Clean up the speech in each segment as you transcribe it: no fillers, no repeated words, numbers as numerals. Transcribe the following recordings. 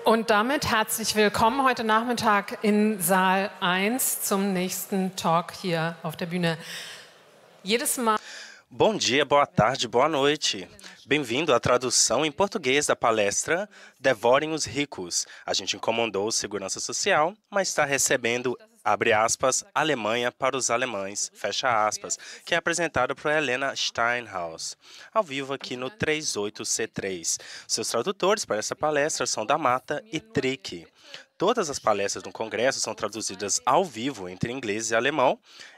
Und damit herzlich willkommen heute Nachmittag in Saal 1 zum nächsten Talk hier auf der Bühne. Jedes Mal. Bom dia, boa tarde, boa noite. Bem-vindo à tradução em português da palestra Devorem os Ricos. A gente encomendou segurança social, mas está recebendo, abre aspas, Alemanha para os alemães, fecha aspas, que é apresentado por Helena Steinhaus, ao vivo aqui no 38C3. Seus tradutores para essa palestra são da Mata e Trick. Todas as palestras do Congresso são traduzidas ao vivo entre inglês e alemão,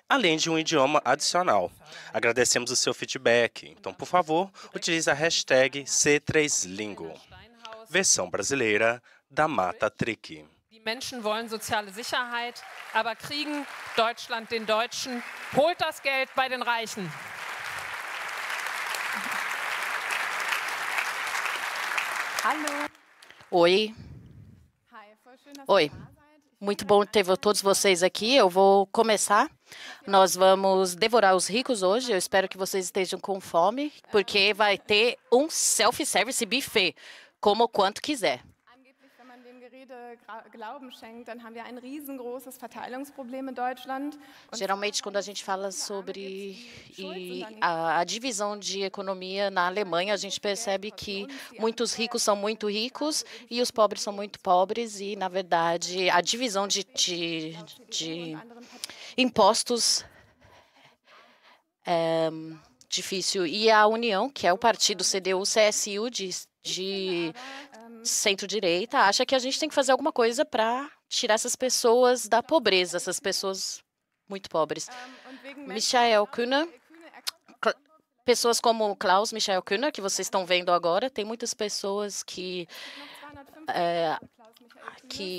além de um idioma adicional. Agradecemos o seu feedback, então, por favor, utilize a hashtag C3Lingo. Versão brasileira da Mata Trick. Die Menschen wollen soziale Sicherheit, aber kriegen Deutschland den Deutschen, holt das Geld bei den Reichen. Alô. Oi. Oi. Muito bom ter todos vocês aqui. Eu vou começar. Nós vamos devorar os ricos hoje. Eu espero que vocês estejam com fome, porque vai ter um self-service buffet, como quanto quiser. Geralmente, quando a gente fala sobre a divisão de economia na Alemanha, a gente percebe que muitos ricos são muito ricos e os pobres são muito pobres. E, na verdade, a divisão de impostos é difícil. E a União, que é o partido CDU-CSU de centro-direita, acha que a gente tem que fazer alguma coisa para tirar essas pessoas da pobreza, essas pessoas muito pobres. Michael Kühne, pessoas como Klaus Michael Kühne, que vocês estão vendo agora, tem muitas pessoas que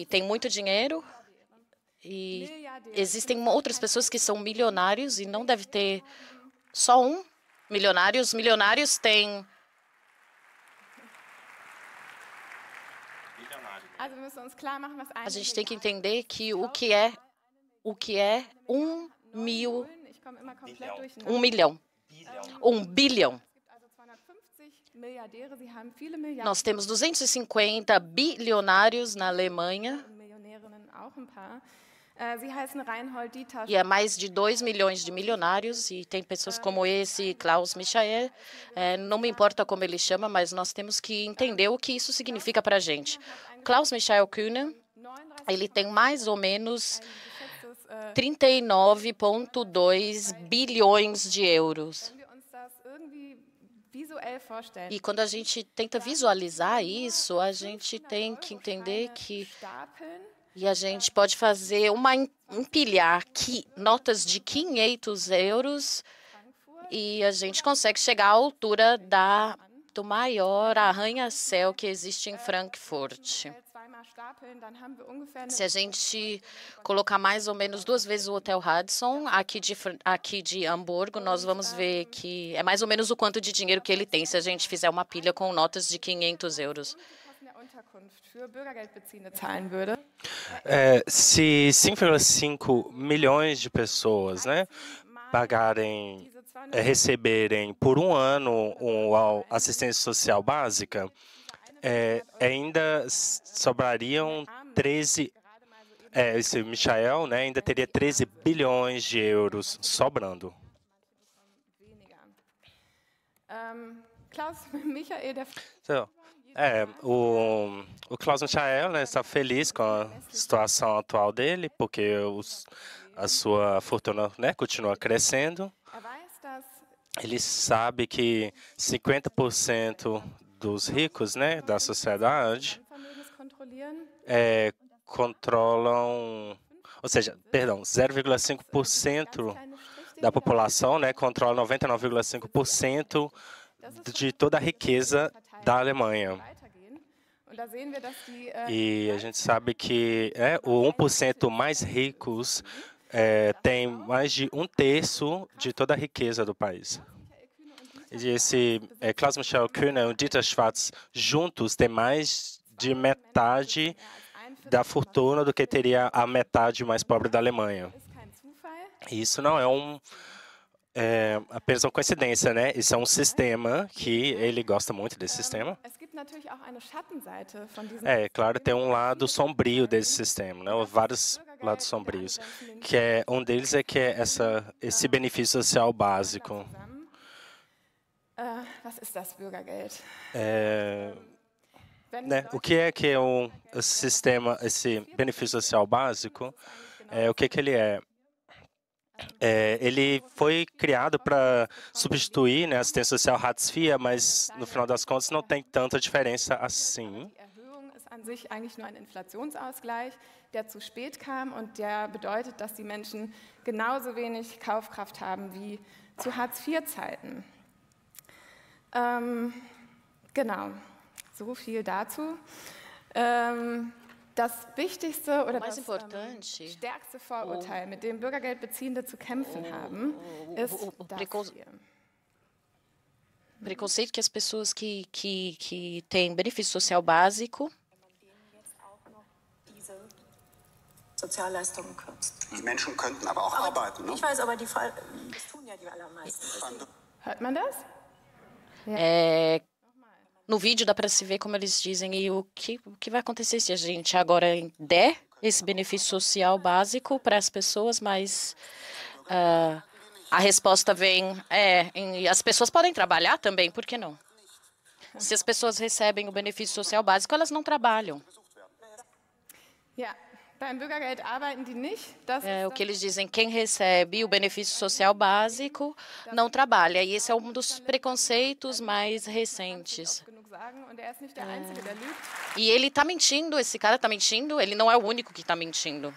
têm muito dinheiro e existem outras pessoas que são milionários e não deve ter só um milionário. Os milionários têm... A gente tem que entender que o que é 1 milhão. 1 bilhão. Nós temos 250 bilionários na Alemanha. E é mais de 2 milhões de milionários, e tem pessoas como esse, Klaus Michael, não me importa como ele chama, mas nós temos que entender o que isso significa para a gente. Klaus Michael Kühne, ele tem mais ou menos 39,2 bilhões de euros. E quando a gente tenta visualizar isso, a gente tem que entender que... E a gente pode fazer empilhar notas de 500 euros e a gente consegue chegar à altura do maior arranha-céu que existe em Frankfurt. Se a gente colocar mais ou menos 2 vezes o Hotel Radisson, aqui de Hamburgo, nós vamos ver que é mais ou menos o quanto de dinheiro que ele tem, se a gente fizer uma pilha com notas de 500 euros. Se 5,5 milhões de pessoas, receberem por um ano uma assistência social básica, ainda sobrariam 13. Esse Michael, ainda teria 13 bilhões de euros sobrando. O Klaus Michael está feliz com a situação atual dele, porque a sua fortuna continua crescendo. Ele sabe que 50% dos ricos da sociedade controlam, ou seja, 0,5% da população controla 99,5% de toda a riqueza da Alemanha. E a gente sabe que o 1% mais ricos tem mais de 1/3 de toda a riqueza do país. E esse Klaus Michael Kühne e o Dieter Schwarz juntos têm mais de metade da fortuna do que teria a metade mais pobre da Alemanha. E isso não é apenas uma coincidência, Isso é um sistema que ele gosta muito desse sistema. Claro, tem um lado sombrio desse sistema, né? Ou vários lados sombrios, que é um deles é que é esse benefício social básico. Was ist das Bürgergeld? Né? O que é esse sistema, esse benefício social básico? O que ele é? Ele foi criado para substituir, né, a assistência social Hartz IV, mas no final das contas não tem tanta diferença assim. Die Erhöhung ist an sich eigentlich nur ein Inflationsausgleich, der zu spät kam und der bedeutet, dass die Menschen genauso wenig Kaufkraft haben wie zu Hartz-IV-Zeiten. Genau, so viel dazu. Das wichtigste oder das stärkste Vorurteil, mit dem Bürgergeldbeziehende zu kämpfen haben, ist das hier. Preconceito que as pessoas que têm benefício social básico Sozialleistungen kürzt. Die Menschen könnten aber auch arbeiten. Ne? Ich weiß, aber das tun ja die allermeisten. Hört man das? No vídeo dá para se ver como eles dizem e o que vai acontecer se a gente agora der esse benefício social básico para as pessoas, mas a resposta vem, as pessoas podem trabalhar também, por que não? Se as pessoas recebem o benefício social básico, elas não trabalham. Ja, beim Bürgergeld arbeiten die nicht. O que eles dizem, quem recebe o benefício social básico não trabalha. E esse é um dos preconceitos mais recentes. E ele está mentindo, esse cara está mentindo, ele não é o único que está mentindo.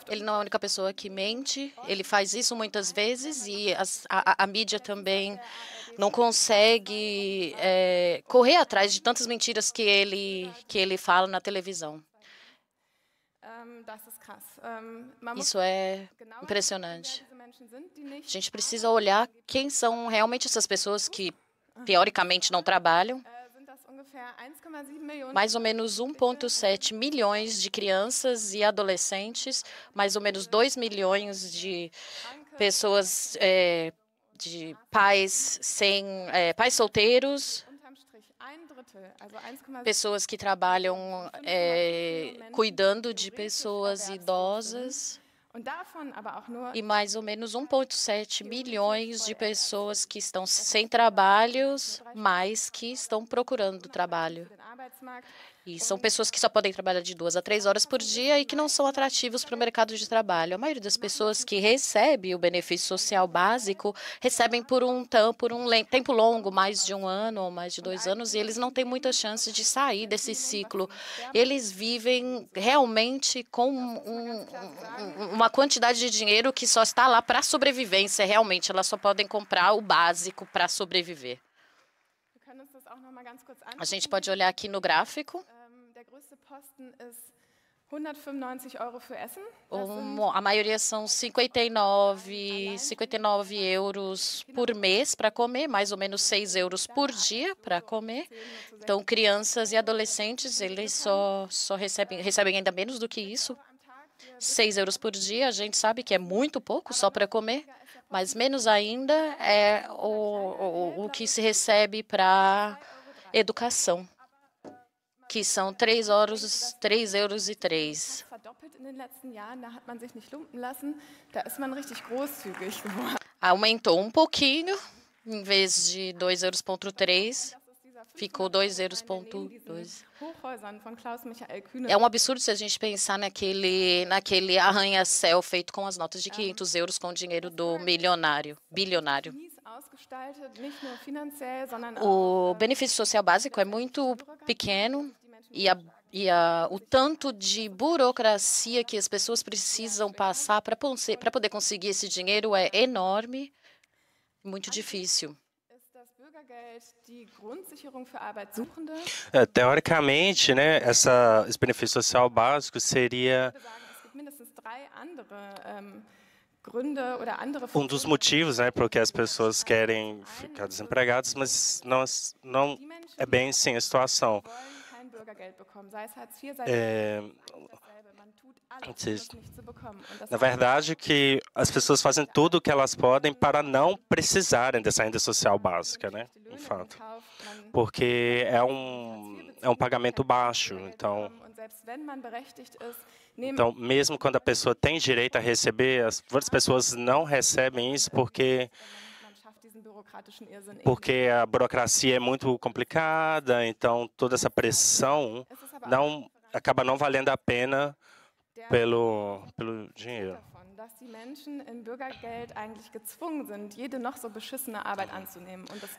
Ele não é a única pessoa que mente, ele faz isso muitas vezes e a mídia também não consegue correr atrás de tantas mentiras que ele fala na televisão. Isso é impressionante. A gente precisa olhar quem são realmente essas pessoas que, teoricamente, não trabalham. Mais ou menos 1,7 milhões de crianças e adolescentes, mais ou menos 2 milhões de pessoas, de pais solteiros, pessoas que trabalham cuidando de pessoas idosas. E mais ou menos 1,7 milhões de pessoas que estão sem trabalhos, mas que estão procurando trabalho. E são pessoas que só podem trabalhar de 2 a 3 horas por dia e que não são atrativos para o mercado de trabalho. A maioria das pessoas que recebe o benefício social básico recebem por um tempo longo, mais de 1 ano ou mais de 2 anos, e eles não têm muita chance de sair desse ciclo. Eles vivem realmente com uma quantidade de dinheiro que só está lá para a sobrevivência, realmente. Elas só podem comprar o básico para sobreviver. A gente pode olhar aqui no gráfico. A maioria são 59 euros por mês para comer, mais ou menos 6 euros por dia para comer. Então, crianças e adolescentes, eles só recebem ainda menos do que isso. 6 euros por dia, a gente sabe que é muito pouco só para comer, mas menos ainda é o que se recebe para educação, que são 3 euros e 3. Aumentou um pouquinho, em vez de 2,3 euros, ficou 2,2 euros. É um absurdo se a gente pensar naquele arranha-céu feito com as notas de 500 euros com o dinheiro do bilionário. O benefício social básico é muito pequeno e o tanto de burocracia que as pessoas precisam passar para poder conseguir esse dinheiro é enorme, muito difícil. Teoricamente, né, esse benefício social básico seria um dos motivos, né, porque as pessoas querem ficar desempregadas, mas não é bem assim a situação. Na verdade, que as pessoas fazem tudo o que elas podem para não precisarem dessa renda social básica, né? Um fato. Porque é um pagamento baixo. Então, mesmo quando a pessoa tem direito a receber, as pessoas não recebem isso porque a burocracia é muito complicada, então toda essa pressão acaba não valendo a pena pelo dinheiro.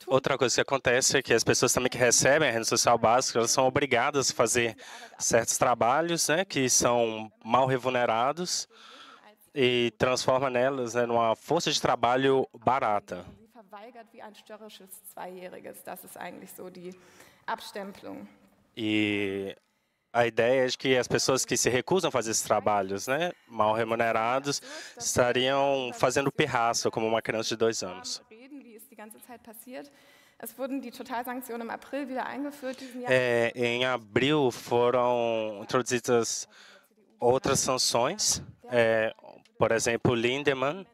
Outra coisa que acontece é que as pessoas também que recebem a renda social básica, elas são obrigadas a fazer certos trabalhos, né, que são mal remunerados e transforma nelas, né, numa força de trabalho barata. E a ideia é de que as pessoas que se recusam a fazer esses trabalhos, né, mal remunerados, estariam fazendo pirraça como uma criança de 2 anos. Em abril foram introduzidas outras sanções. Por exemplo, Lindemann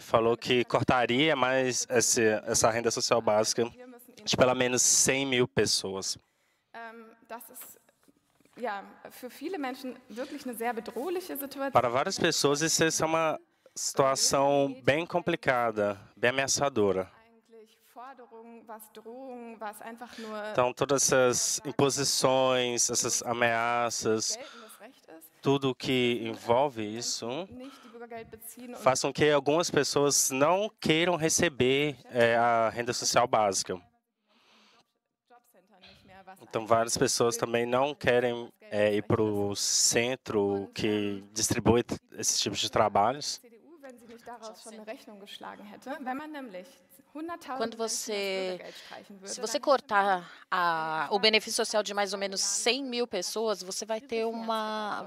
falou que cortaria mais essa renda social básica de pelo menos 100 mil pessoas. Para várias pessoas, isso é uma situação bem complicada, bem ameaçadora. Então, todas essas imposições, essas ameaças, tudo que envolve isso, faz com que algumas pessoas não queiram receber a renda social básica. Então, várias pessoas também não querem ir para o centro que distribui esses tipos de trabalhos. Se você cortar o benefício social de mais ou menos 100 mil pessoas, você vai ter uma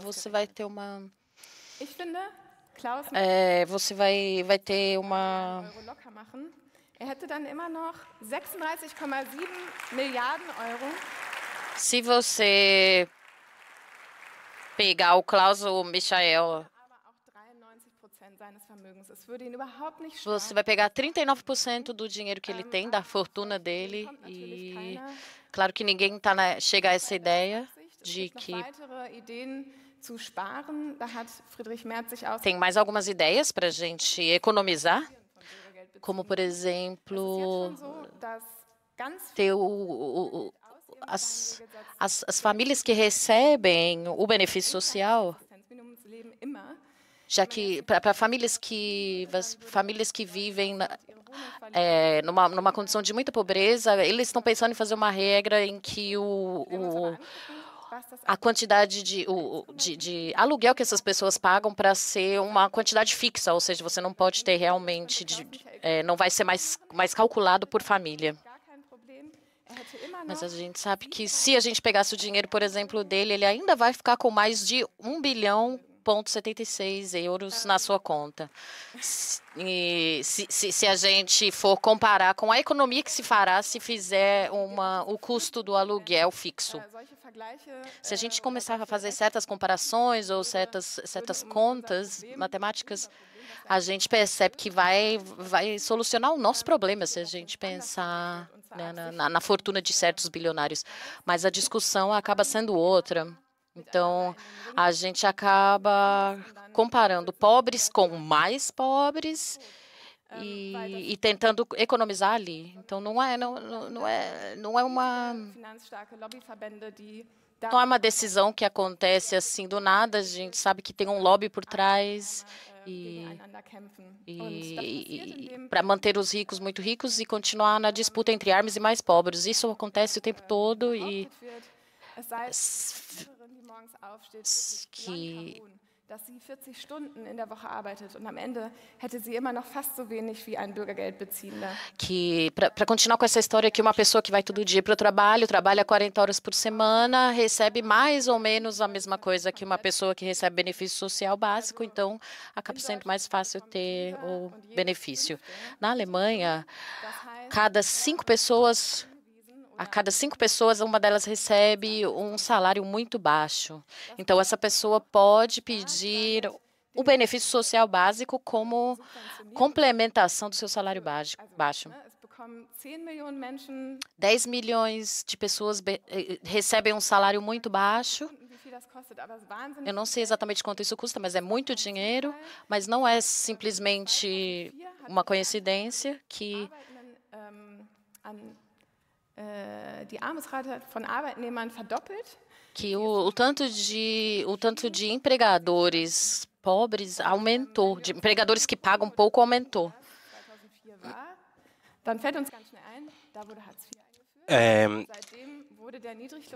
hätte dann immer noch 36,7 Milliarden Euro. Se você pegar o Klaus Michael, você vai pegar 39% do dinheiro que ele tem, da fortuna dele, e claro que ninguém chega a essa ideia de que tem mais algumas ideias para a gente economizar, como, por exemplo, ter as famílias que recebem o benefício social, já que para famílias que vivem numa condição de muita pobreza, eles estão pensando em fazer uma regra em que a quantidade de aluguel que essas pessoas pagam para ser uma quantidade fixa, ou seja, você não pode ter realmente, não vai ser mais calculado por família. Mas a gente sabe que se a gente pegasse o dinheiro, por exemplo, dele, ele ainda vai ficar com mais de 1,76 bilhão na sua conta. E se a gente for comparar com a economia que se fará se fizer o custo do aluguel fixo. Se a gente começar a fazer certas comparações ou certas contas matemáticas, a gente percebe que vai solucionar o nosso problema se a gente pensar na fortuna de certos bilionários. Mas a discussão acaba sendo outra. Então, a gente acaba comparando pobres com mais pobres e tentando economizar ali. Então, não é uma decisão que acontece assim do nada. A gente sabe que tem um lobby por trás e para manter os ricos muito ricos e continuar na disputa entre armes e mais pobres. Isso acontece o tempo todo e dass sie 40 Stunden in der Woche arbeitet und am Ende hätte sie immer noch fast so wenig wie ein Bürgergeldbeziehender. Que para continuar com essa história que uma pessoa que vai todo dia para o trabalho, trabalha 40 horas por semana, recebe mais ou menos a mesma coisa que uma pessoa que recebe benefício social básico, então acaba sendo mais fácil ter o benefício. Na Alemanha, cada 5 pessoas a cada 5 pessoas, uma delas recebe um salário muito baixo. Então, essa pessoa pode pedir o benefício social básico como complementação do seu salário baixo. 10 milhões de pessoas recebem um salário muito baixo. Eu não sei exatamente quanto isso custa, mas é muito dinheiro. Mas não é simplesmente uma coincidência que o tanto de empregadores pobres aumentou, de empregadores que pagam pouco aumentou.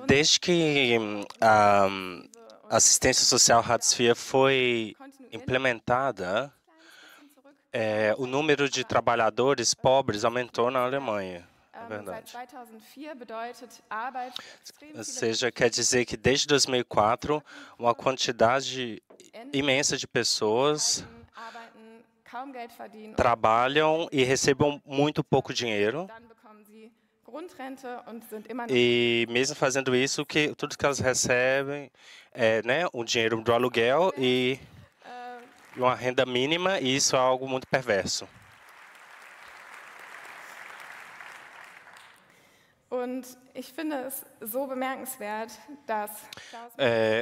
Desde que a assistência social Hartz IV foi implementada, o número de trabalhadores pobres aumentou na Alemanha. É verdade. Ou seja, quer dizer que desde 2004, uma quantidade imensa de pessoas trabalham e recebem muito pouco dinheiro. E mesmo fazendo isso, tudo que elas recebem é, o dinheiro do aluguel e uma renda mínima, e isso é algo muito perverso.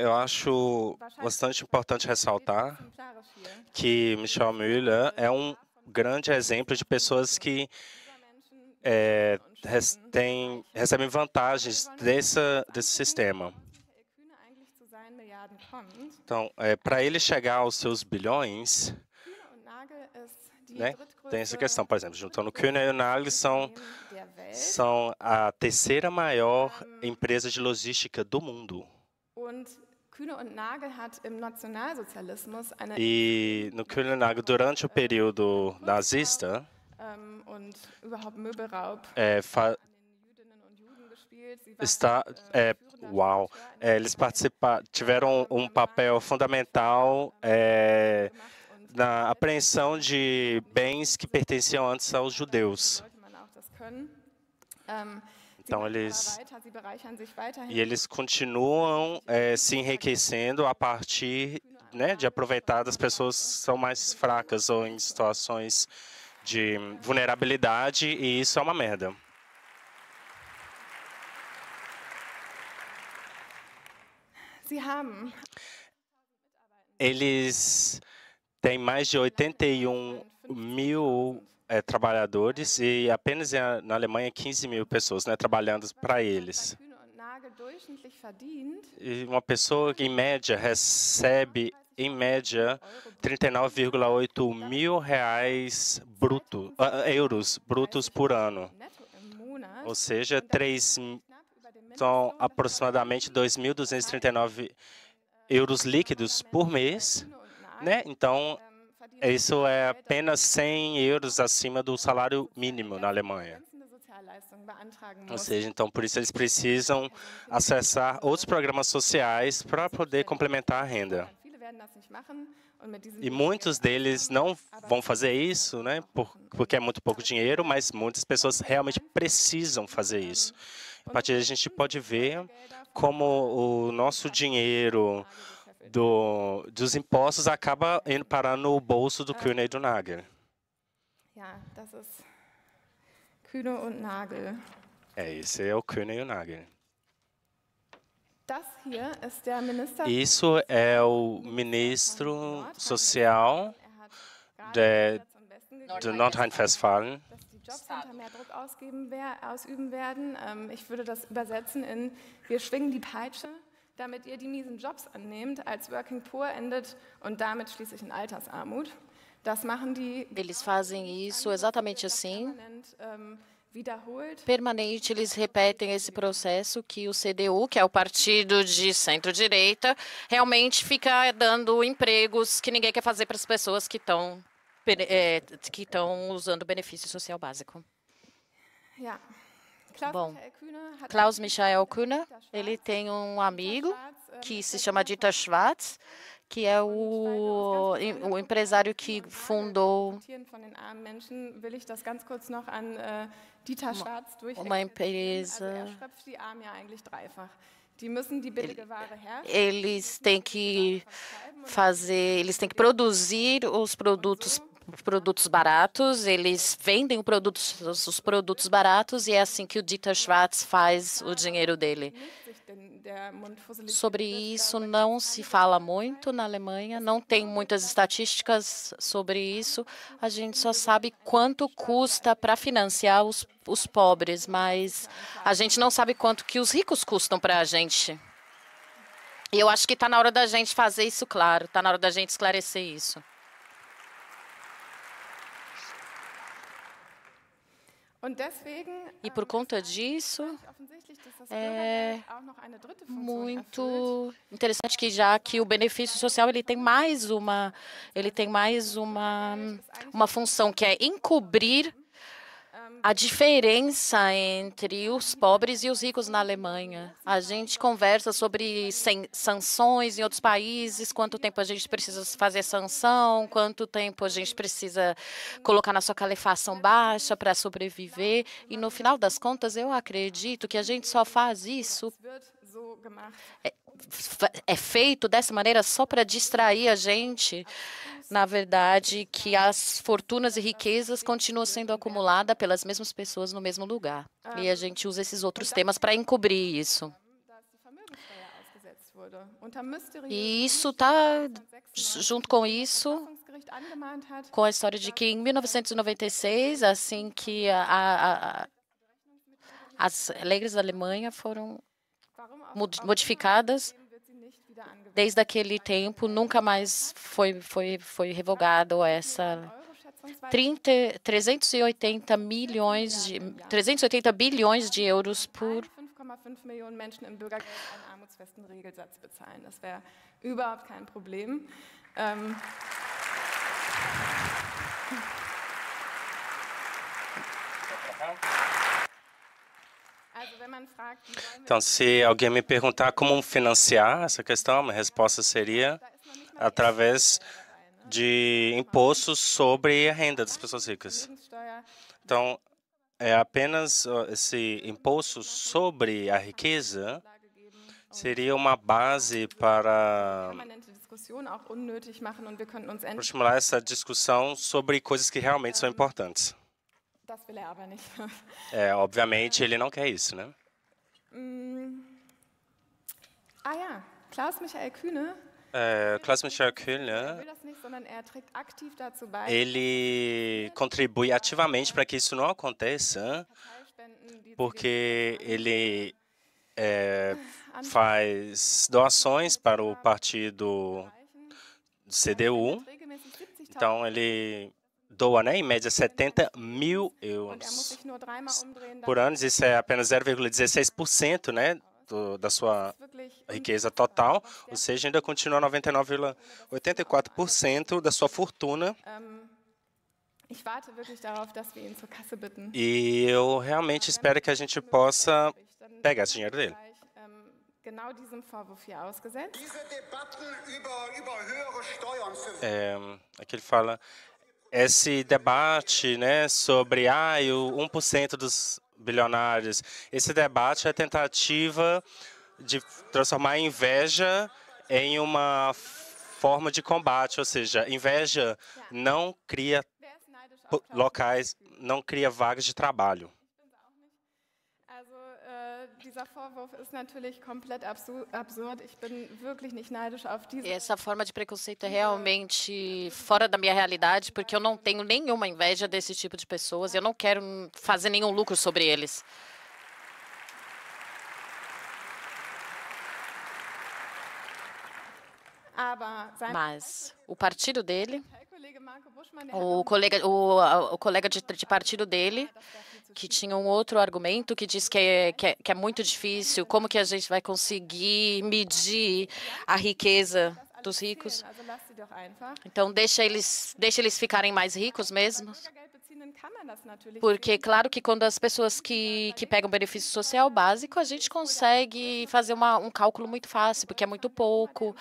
Eu acho bastante importante ressaltar que Michel Müller é um grande exemplo de pessoas que recebem vantagens desse sistema. Então, para ele chegar aos seus bilhões, tem essa questão, por exemplo, juntando Kuehne e Nagel são a terceira maior empresa de logística do mundo. E no Kuehne e Nagel, durante o período nazista, eles tiveram um papel fundamental na apreensão de bens que pertenciam antes aos judeus. Então, eles continuam se enriquecendo a partir de aproveitar das pessoas que são mais fracas ou em situações de vulnerabilidade, e isso é uma merda. Eles têm mais de 81 mil trabalhadores e apenas na Alemanha 15 mil pessoas trabalhando para eles. E uma pessoa que, em média, recebe, em média, 39,8 mil euros brutos por ano. Ou seja, são aproximadamente 2.239 euros líquidos por mês. Então, isso é apenas 100 euros acima do salário mínimo na Alemanha. Ou seja, então, por isso eles precisam acessar outros programas sociais para poder complementar a renda. E muitos deles não vão fazer isso, porque é muito pouco dinheiro, mas muitas pessoas realmente precisam fazer isso. A partir daí a gente pode ver como o nosso dinheiro dos impostos acaba indo parar no bolso do Kuehne e do Nagel. Esse é o Kuehne e o Nagel. Isso é o ministro social de Nordrhein-Westfalen. Mehr Druck ausüben werden. Ich würde das übersetzen in: Wir schwingen die Peitsche, damit ihr die miesen Jobs annehmt, als Working Poor endet und damit schließlich in Altersarmut. Das machen die. Eles fazem isso exatamente assim. Permanente, eles repetem esse processo que o CDU, que é o partido de centro-direita, realmente fica dando empregos que ninguém quer fazer para as pessoas que estão usando o benefício social básico. Bom, Klaus Michael Kühne, ele tem um amigo que se chama Dieter Schwarz, que é o empresário que fundou uma empresa. Eles têm que produzir os produtos baratos, eles vendem os produtos baratos e é assim que o Dieter Schwartz faz o dinheiro dele. Sobre isso não se fala muito na Alemanha, não tem muitas estatísticas sobre isso. A gente só sabe quanto custa para financiar os pobres, mas a gente não sabe quanto que os ricos custam para a gente. E eu acho que está na hora da gente fazer isso claro, está na hora da gente esclarecer isso. E por conta disso, é muito interessante que já que o benefício social ele tem mais uma função que é encobrir a diferença entre os pobres e os ricos na Alemanha. A gente conversa sobre sanções em outros países, quanto tempo a gente precisa fazer sanção, quanto tempo a gente precisa colocar na sua calefação baixa para sobreviver. E, no final das contas, eu acredito que a gente só faz isso, é feito dessa maneira só para distrair a gente. Na verdade, que as fortunas e riquezas continuam sendo acumuladas pelas mesmas pessoas no mesmo lugar. E a gente usa esses outros temas para encobrir isso. E isso está junto com isso, com a história de que em 1996, assim que as leis da Alemanha foram modificadas, desde aquele tempo, nunca mais foi revogado essa 380 bilhões de euros por 5,5 Millionen Menschen im Bürgergeld einen armutsfesten Regelsatz bezahlen. Das wäre überhaupt kein Problem. Então, se alguém me perguntar como financiar essa questão, a resposta seria através de impostos sobre a renda das pessoas ricas. Então, é apenas esse imposto sobre a riqueza seria uma base para estimular essa discussão sobre coisas que realmente são importantes. Obviamente, ele não quer isso, né? Klaus-Michael Kühne, Klaus-Michael Kühne, ele contribui ativamente para que isso não aconteça, porque ele faz doações para o partido CDU. Então, ele doa, né, em média, 70 mil euros por ano. Isso é apenas 0,16%, né, da sua riqueza total, ou seja, ainda continua 99,84% da sua fortuna. E eu realmente espero que a gente possa pegar esse dinheiro dele. Aqui ele fala esse debate, né, sobre o 1% dos bilionários. Esse debate é a tentativa de transformar a inveja em uma forma de combate, ou seja, inveja não cria locais, não cria vagas de trabalho. Essa forma de preconceito é realmente fora da minha realidade, porque eu não tenho nenhuma inveja desse tipo de pessoas, eu não quero fazer nenhum lucro sobre eles. Mas o partido dele, o colega de partido dele, que tinha um outro argumento que diz que é muito difícil, como que a gente vai conseguir medir a riqueza dos ricos. Então, deixa eles ficarem mais ricos mesmo. Porque, claro que quando as pessoas que pegam benefício social básico, a gente consegue fazer um cálculo muito fácil, porque é muito pouco.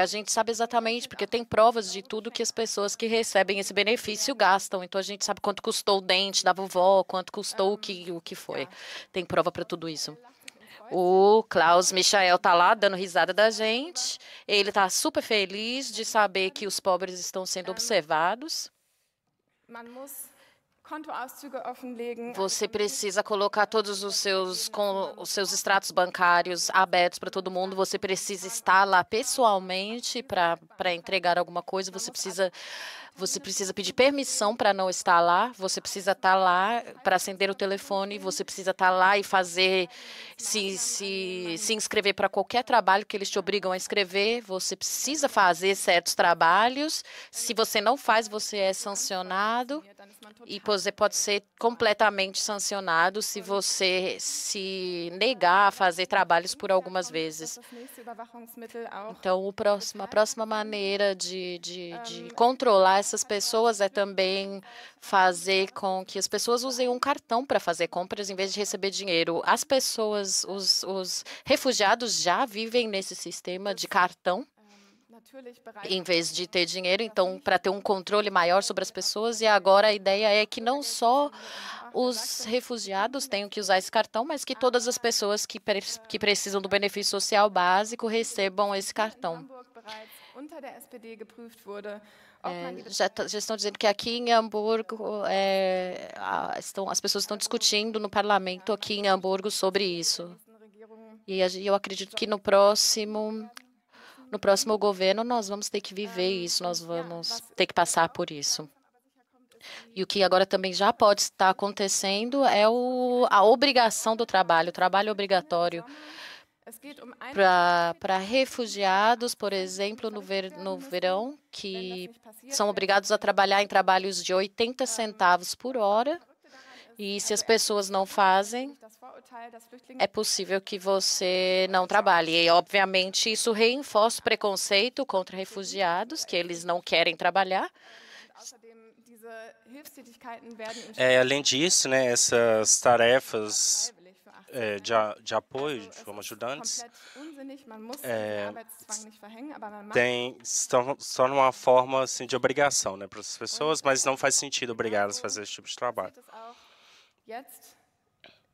A gente sabe exatamente, porque tem provas de tudo que as pessoas que recebem esse benefício gastam. Então, a gente sabe quanto custou o dente da vovó, quanto custou o que foi. Tem prova para tudo isso. O Klaus Michael está lá dando risada da gente. Ele está super feliz de saber que os pobres estão sendo observados. Você precisa colocar todos os seus extratos bancários abertos para todo mundo. Você precisa estar lá pessoalmente para entregar alguma coisa. Você precisa pedir permissão para não estar lá. Você precisa estar lá para acender o telefone. Você precisa estar lá e se inscrever para qualquer trabalho que eles te obrigam a escrever. Você precisa fazer certos trabalhos. Se você não faz, você é sancionado. E você pode ser completamente sancionado se você se negar a fazer trabalhos por algumas vezes. Então, a próxima maneira de controlar essas pessoas é também fazer com que as pessoas usem um cartão para fazer compras em vez de receber dinheiro. As pessoas, os refugiados já vivem nesse sistema de cartão em vez de ter dinheiro, então, para ter um controle maior sobre as pessoas. E agora a ideia é que não só os refugiados tenham que usar esse cartão, mas que todas as pessoas que precisam do benefício social básico recebam esse cartão. Já estão dizendo que aqui em Hamburgo as pessoas estão discutindo no parlamento aqui em Hamburgo sobre isso. E eu acredito que no próximo governo nós vamos ter que viver isso, nós vamos ter que passar por isso. E o que agora também já pode estar acontecendo é a obrigação do trabalho, o trabalho obrigatório. Para refugiados, por exemplo, no verão, que são obrigados a trabalhar em trabalhos de 80 centavos por hora. E se as pessoas não fazem, é possível que você não trabalhe. E, obviamente, isso reforça o preconceito contra refugiados, que eles não querem trabalhar. Além disso, né, essas tarefas de apoio como ajudantes estão numa forma assim, de obrigação, né, para as pessoas, mas não faz sentido obrigá-las a fazer esse tipo de trabalho.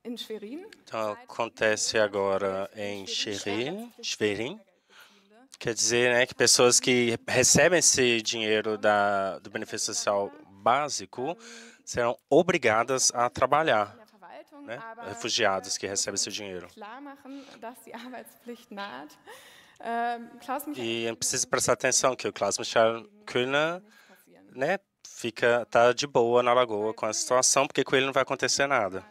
Então, acontece agora em Schwerin. Quer dizer, né, que pessoas que recebem esse dinheiro do benefício social básico serão obrigadas a trabalhar, né? Refugiados que recebem esse dinheiro. E precisa prestar atenção que o Klaus Michael Kühner, né, tá de boa na lagoa com a situação, porque com ele não vai acontecer nada.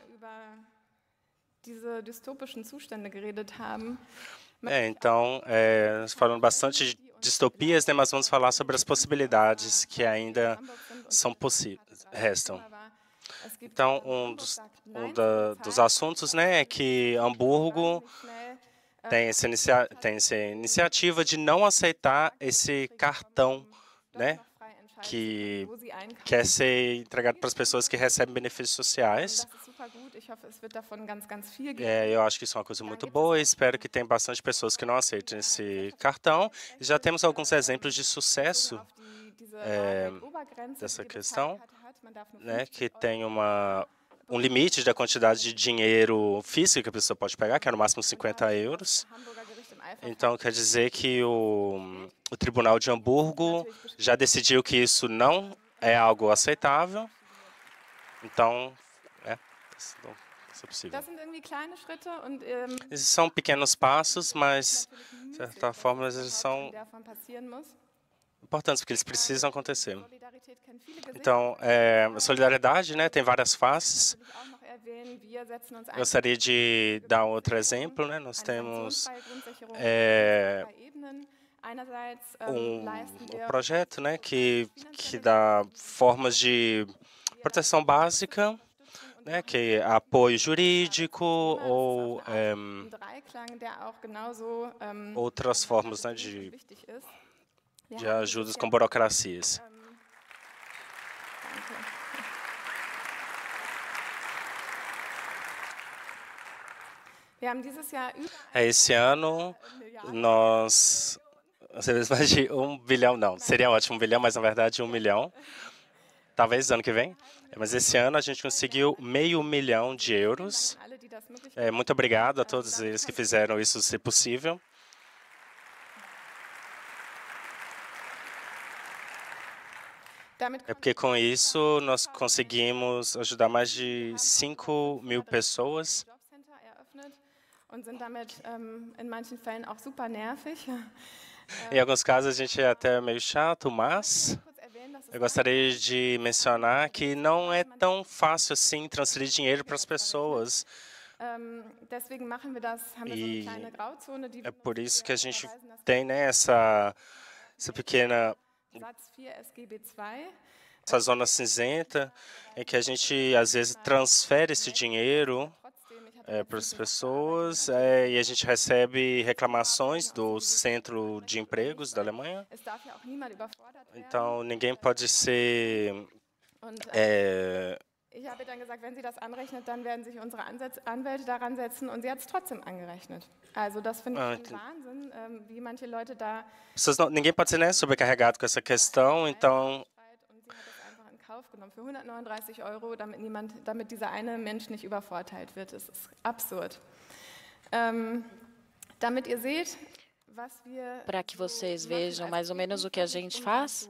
Então, falando bastante de distopias, né, mas vamos falar sobre as possibilidades que ainda restam. Então, um dos assuntos, né, é que Hamburgo tem essa iniciativa de não aceitar esse cartão, né, que quer ser entregado para as pessoas que recebem benefícios sociais. Eu acho que isso é uma coisa muito boa e espero que tenha bastante pessoas que não aceitem esse cartão. E já temos alguns exemplos de sucesso dessa questão, né, que tem um limite da quantidade de dinheiro físico que a pessoa pode pegar, que é no máximo 50 euros. Então, quer dizer que o Tribunal de Hamburgo já decidiu que isso não é algo aceitável. Então, isso é possível. Esses são pequenos passos, mas, de certa forma, eles são importantes, porque eles precisam acontecer. Então, a solidariedade, né, tem várias faces. Gostaria de dar outro exemplo, né? Nós temos um projeto, né, que dá formas de proteção básica, né, que é apoio jurídico ou outras formas, né, de ajudas com burocracias. Esse ano, nós... mais de 1 bilhão, não. Seria ótimo 1 bilhão, mas na verdade 1 milhão. Talvez ano que vem. Mas esse ano a gente conseguiu €500 mil. Muito obrigado a todos eles que fizeram isso ser possível. É porque com isso nós conseguimos ajudar mais de 5.000 pessoas. Em alguns casos a gente é até meio chato, mas eu gostaria de mencionar que não é tão fácil assim transferir dinheiro para as pessoas. E é por isso que a gente tem, né, essa pequena essa zona cinzenta, em que a gente às vezes transfere esse dinheiro para as pessoas e a gente recebe reclamações do Centro de Empregos da Alemanha. Então, ninguém pode ser... Ich habe dann gesagt, wenn sie das anrechnet, dann werden sich unsere Anwälte daran setzen und sie hat es trotzdem angerechnet. Also das finde ich schon Wahnsinn, wie manche Leute da... Ninguém pode ser, né, sobrecarregado com essa questão, então... Für 139 €, damit dieser eine Mensch nicht übervorteilt wird. Das ist absurd. Damit ihr seht, para que vocês vejam mais ou menos o que a gente faz.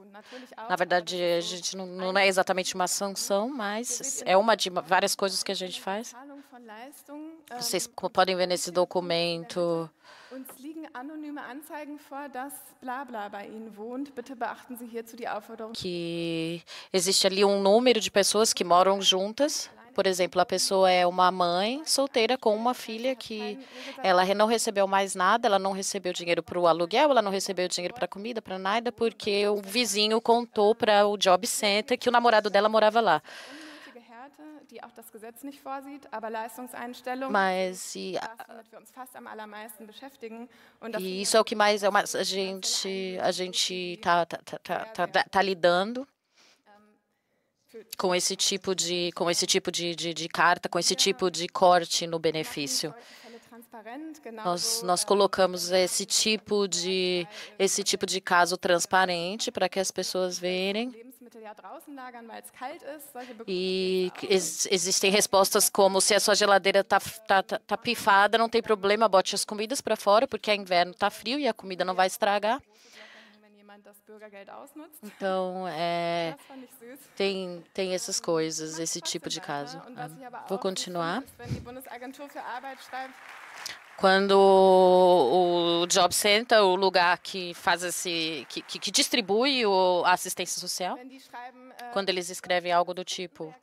Na verdade, a gente não é exatamente uma sanção, mas é uma de várias coisas que a gente faz. Vocês podem ver nesse documento que existe ali um número de pessoas que moram juntas. Por exemplo, a pessoa é uma mãe solteira com uma filha que ela não recebeu mais nada, ela não recebeu dinheiro para o aluguel, ela não recebeu dinheiro para comida, para nada, porque o vizinho contou para o Job Center que o namorado dela morava lá. Mas e isso é o que mais a gente tá lidando com esse tipo de carta, com esse tipo de corte no benefício. Nós colocamos esse tipo de caso transparente para que as pessoas verem. E existem respostas como: se a sua geladeira tá pifada, não tem problema, bote as comidas para fora, porque é inverno, está frio e a comida não vai estragar. Então, tem essas coisas, esse tipo de caso. Vou continuar. Quando o Job Center, o lugar que faz que distribui a assistência social, quando eles escrevem algo do tipo: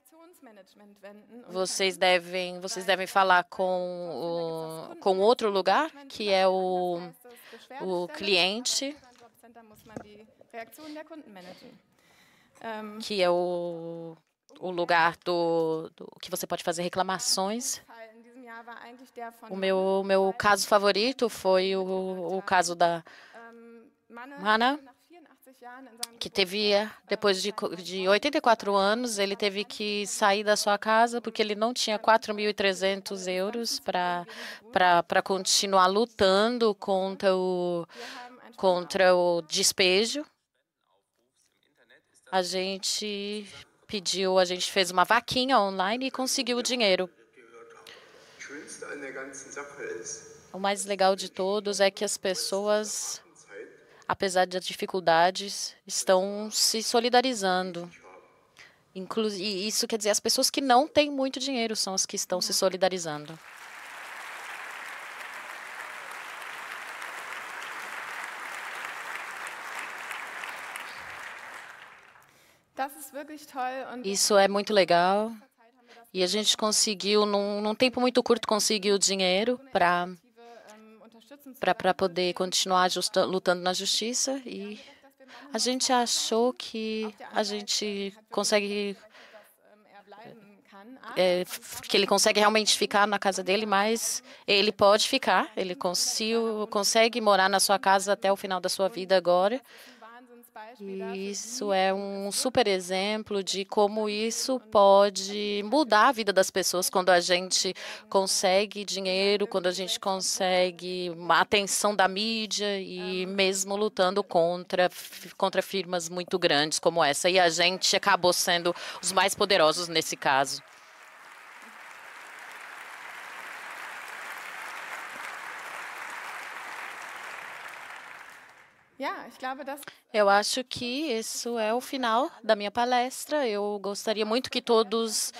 vocês devem falar com outro lugar, que é o cliente, que é o lugar que você pode fazer reclamações. O meu caso favorito foi o caso da Mana, que teve, depois de 84 anos, ele teve que sair da sua casa porque ele não tinha 4.300 euros para continuar lutando contra o despejo. A gente fez uma vaquinha online e conseguiu o dinheiro. O mais legal de todos é que as pessoas, apesar das dificuldades, estão se solidarizando. E isso quer dizer, as pessoas que não têm muito dinheiro são as que estão se solidarizando. Isso é muito legal. E a gente conseguiu, num tempo muito curto, conseguiu dinheiro para poder continuar lutando na justiça. E a gente achou que a gente consegue, que ele consegue realmente ficar na casa dele, mas ele pode ficar, ele consegue morar na sua casa até o final da sua vida agora. Isso é um super exemplo de como isso pode mudar a vida das pessoas quando a gente consegue dinheiro, quando a gente consegue uma atenção da mídia e mesmo lutando contra firmas muito grandes como essa. E a gente acabou sendo os mais poderosos nesse caso. Eu acho que isso é o final da minha palestra. Eu gostaria muito que todos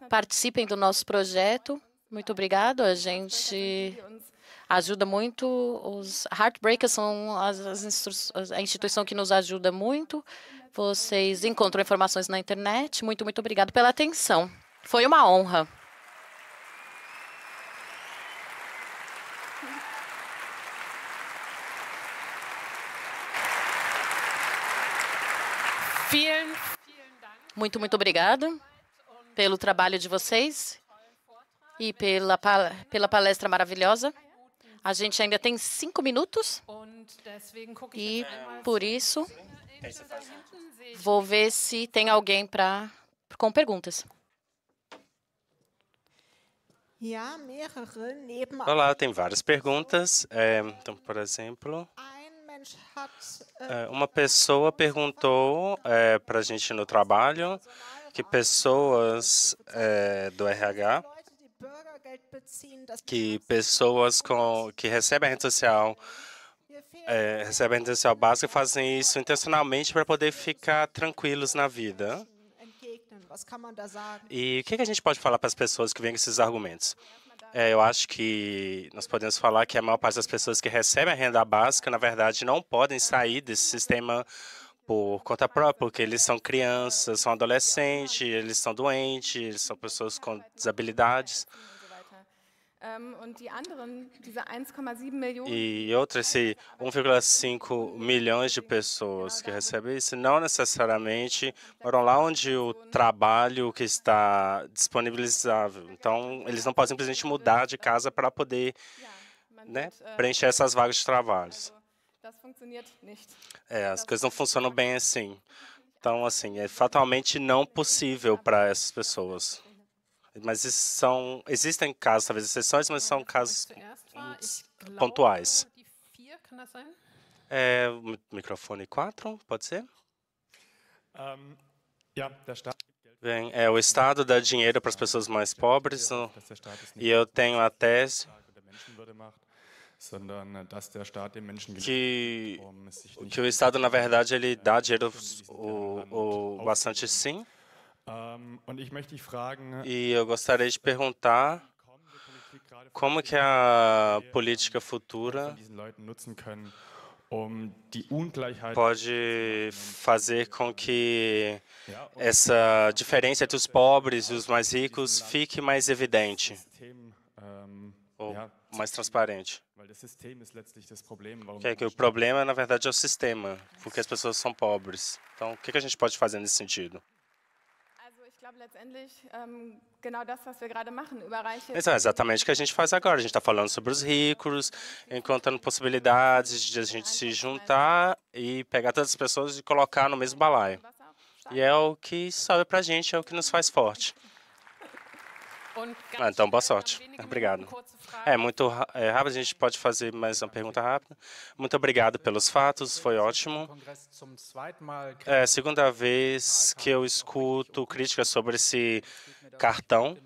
participem do nosso projeto. Muito obrigado. A gente ajuda muito. Os Heartbreakers são a instituição que nos ajuda muito. Vocês encontram informações na internet. Muito obrigado pela atenção. Foi uma honra. Muito obrigado pelo trabalho de vocês e pela palestra maravilhosa. A gente ainda tem 5 minutos e, por isso, vou ver se tem alguém com perguntas. Olá, tem várias perguntas. Então, por exemplo, uma pessoa perguntou para a gente no trabalho que pessoas do RH, que pessoas que recebem a rede social, recebem a rede social básica, fazem isso intencionalmente para poder ficar tranquilos na vida. E o que a gente pode falar para as pessoas que vêm com esses argumentos? Eu acho que nós podemos falar que a maior parte das pessoas que recebem a renda básica, na verdade, não podem sair desse sistema por conta própria, porque eles são crianças, são adolescentes, eles são doentes, eles são pessoas com desabilidades. E outras, esse 1,5 milhões de pessoas que recebem isso, não necessariamente moram lá onde o trabalho que está disponibilizável. Então, eles não podem simplesmente mudar de casa para poder, né, preencher essas vagas de trabalho. As coisas não funcionam bem assim. Então, assim, é fatalmente não possível para essas pessoas. Mas existem casos, talvez exceções, mas são casos pontuais. Microfone 4, pode ser? Bem, o Estado dá dinheiro para as pessoas mais pobres, e eu tenho a tese que o Estado, na verdade, ele dá dinheiro bastante sim. E eu gostaria de perguntar como que a política futura pode fazer com que essa diferença entre os pobres e os mais ricos fique mais evidente ou mais transparente. Que o problema, na verdade, é o sistema, porque as pessoas são pobres. Então, o que a gente pode fazer nesse sentido? Isso é exatamente o que a gente faz agora. A gente está falando sobre os ricos, encontrando possibilidades de a gente se juntar e pegar todas as pessoas e colocar no mesmo balaio. E é o que sobe para a gente, é o que nos faz forte. Então, boa sorte. Obrigado. Muito rápido, a gente pode fazer mais uma pergunta rápida. Muito obrigado pelos fatos, foi ótimo. É a segunda vez que eu escuto críticas sobre esse cartão,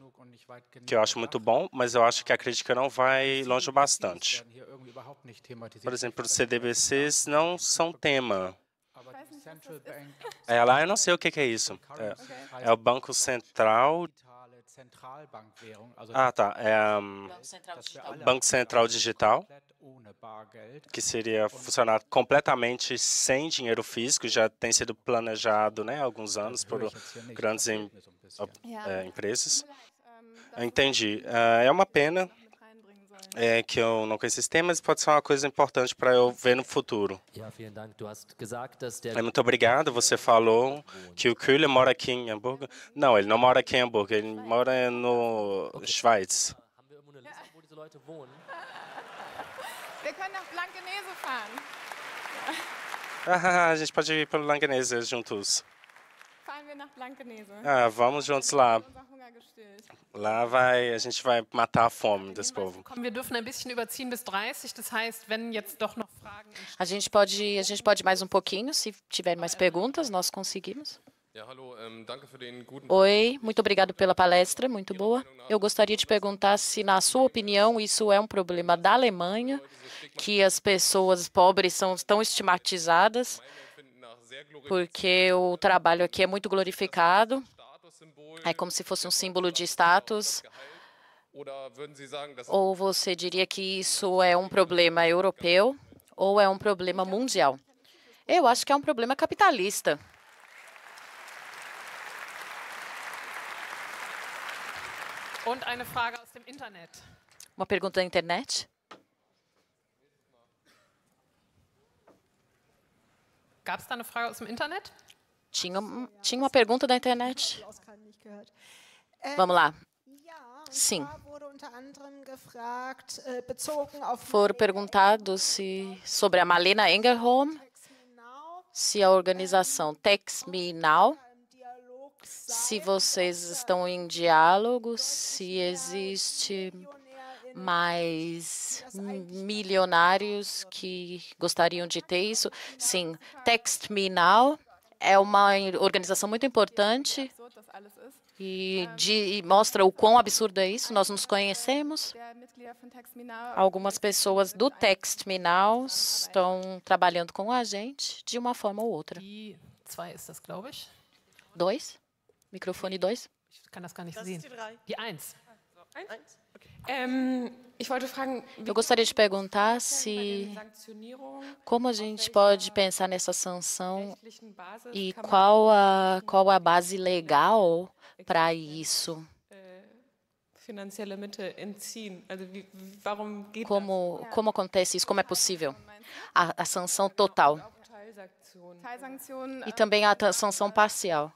que eu acho muito bom, mas eu acho que a crítica não vai longe o bastante. Por exemplo, os CDBCs não são tema. Lá eu não sei o que é isso. É o Banco Central. Tá. Banco Central Digital, que seria funcionar completamente sem dinheiro físico, já tem sido planejado, né, há alguns anos por grandes empresas. Eu entendi. É uma pena que eu não conheço esse tema, mas pode ser uma coisa importante para eu ver no futuro. Muito obrigado. Você falou que o Kühler mora aqui em Hamburgo. Não, ele não mora aqui em Hamburgo, ele mora no Schweiz. Wir können nach Blankenese fahren. A gente pode ir pelo Langenese juntos. Fahren wir nach Blankenese. Vamos juntos lá. Unser Hunger gestillt. Lá a gente vai matar a fome desse povo. Komm, wir dürfen ein bisschen überziehen bis 30. Das heißt, wenn jetzt doch noch Fragen entstehen. A gente pode mais um pouquinho, se tiver mais perguntas, nós conseguimos. Oi, muito obrigado pela palestra, muito boa. Eu gostaria de perguntar se, na sua opinião, isso é um problema da Alemanha, que as pessoas pobres são tão estigmatizadas, porque o trabalho aqui é muito glorificado, é como se fosse um símbolo de status, ou você diria que isso é um problema europeu ou é um problema mundial? Eu acho que é um problema capitalista. Und eine Frage aus dem Internet. Uma pergunta da internet? Gab es da eine Frage aus dem Internet? Tinha uma pergunta da internet. Vamos lá. Sim. Foram perguntados sobre a Malena Engelholm, se a organização Text Me Now, se vocês estão em diálogo, se existe mais milionários que gostariam de ter isso. Sim, Text Me Now é uma organização muito importante e mostra o quão absurdo é isso. Nós nos conhecemos. Algumas pessoas do Text Me Now estão trabalhando com a gente de uma forma ou outra. Die 2 ist das, glaube ich. 2? Microfone 2? Ich kann das gar nicht sehen. Die 1. Ich wollte fragen, Eu gostaria de perguntar como a gente pode pensar nessa sanção e qual a base legal para isso. Como acontece isso? Como é possível? A sanção total. E também a sanção parcial.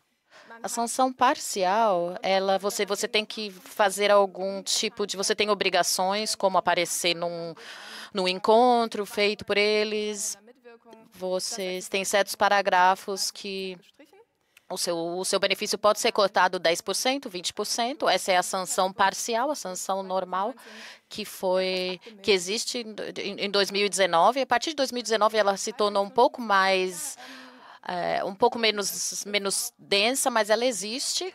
A sanção parcial, você tem que fazer algum tipo de... Você tem obrigações, como aparecer num encontro feito por eles. Vocês têm certos parágrafos que o seu benefício pode ser cortado 10%, 20%. Essa é a sanção parcial, a sanção normal, que existe em 2019. A partir de 2019, ela se tornou um pouco mais... um pouco menos densa, mas ela existe.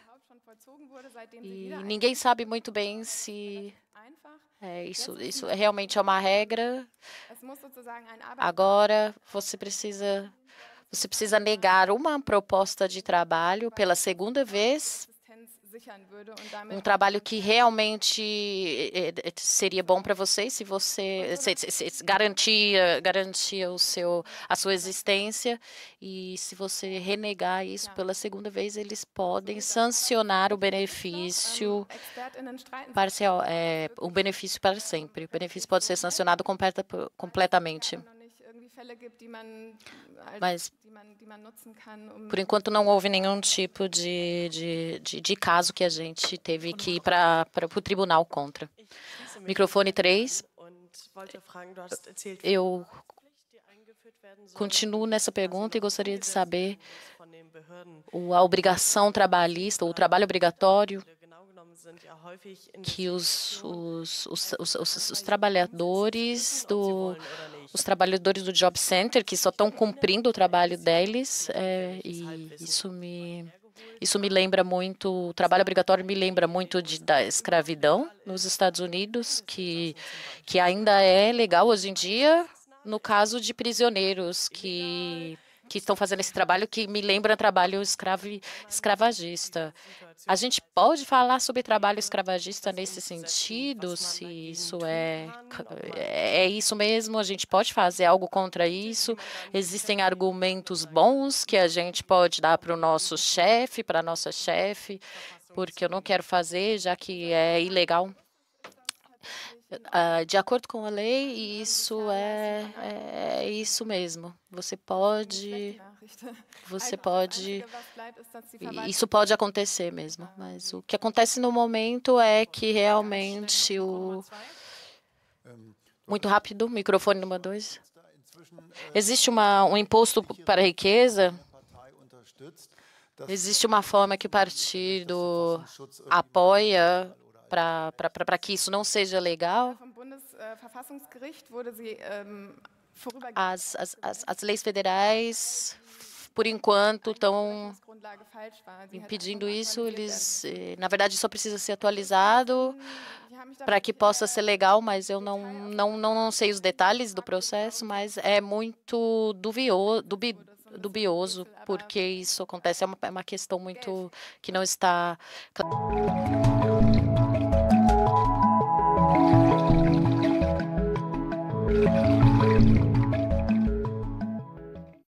E ninguém sabe muito bem se isso realmente é uma regra. Agora, você precisa negar uma proposta de trabalho pela segunda vez, um trabalho que realmente seria bom para vocês, se você garantia a sua existência, e se você renegar isso pela segunda vez, eles podem sancionar o benefício parcial, o benefício para sempre. O benefício pode ser sancionado completamente. Mas, por enquanto, não houve nenhum tipo de caso que a gente teve que ir para o tribunal contra. Microfone 3. Eu continuo nessa pergunta e gostaria de saber a obrigação trabalhista, o trabalho obrigatório que os trabalhadores do Job Center, que só estão cumprindo o trabalho deles, e isso me lembra muito, o trabalho obrigatório me lembra muito da escravidão nos Estados Unidos, que ainda é legal hoje em dia, no caso de prisioneiros que estão fazendo esse trabalho, que me lembra trabalho escravagista. A gente pode falar sobre trabalho escravagista nesse sentido, se isso é isso mesmo, a gente pode fazer algo contra isso. Existem argumentos bons que a gente pode dar para o nosso chefe, para a nossa chefe, porque eu não quero fazer, já que é ilegal. De acordo com a lei, isso é isso mesmo. Isso pode acontecer mesmo. Mas o que acontece no momento é que realmente muito rápido, microfone número 2. Existe um imposto para a riqueza? Existe uma forma que o partido apoia para que isso não seja legal? As leis federais, por enquanto, estão impedindo isso. Na verdade, só precisa ser atualizado para que possa ser legal, mas eu não sei os detalhes do processo, mas é muito dubioso, porque isso acontece, é uma questão muito que não está